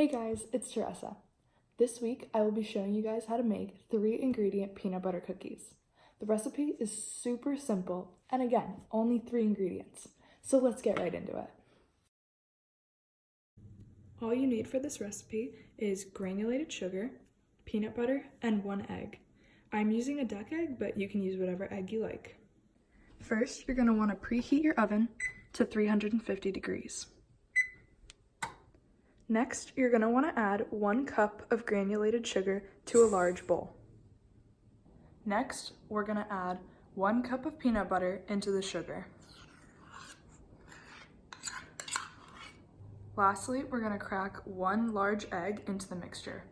Hey guys, it's Teresa. This week I will be showing you guys how to make 3-ingredient peanut butter cookies. The recipe is super simple and again, only 3 ingredients. So let's get right into it. All you need for this recipe is granulated sugar, peanut butter, and 1 egg. I'm using a duck egg, but you can use whatever egg you like. First, you're going to want to preheat your oven to 350 degrees. Next, you're going to want to add 1 cup of granulated sugar to a large bowl. Next, we're going to add 1 cup of peanut butter into the sugar. Lastly, we're going to crack 1 large egg into the mixture.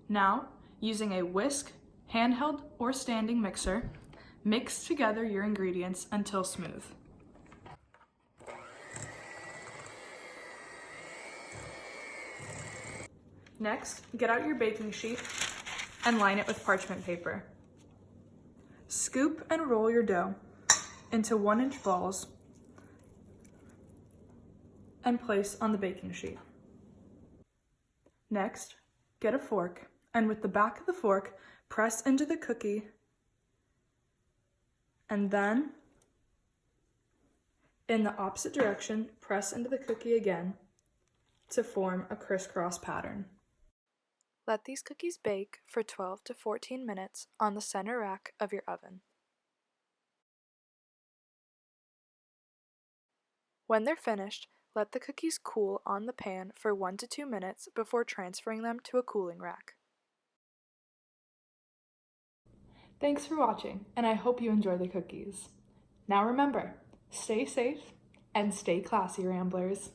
Now, using a whisk, handheld, or standing mixer, mix together your ingredients until smooth. Next, get out your baking sheet and line it with parchment paper. Scoop and roll your dough into 1-inch balls and place on the baking sheet. Next, get a fork and with the back of the fork, press into the cookie and then in the opposite direction, press into the cookie again to form a crisscross pattern. Let these cookies bake for 12 to 14 minutes on the center rack of your oven. When they're finished, let the cookies cool on the pan for 1 to 2 minutes before transferring them to a cooling rack. Thanks for watching, and I hope you enjoy the cookies. Now remember, stay safe and stay classy, Ramblers.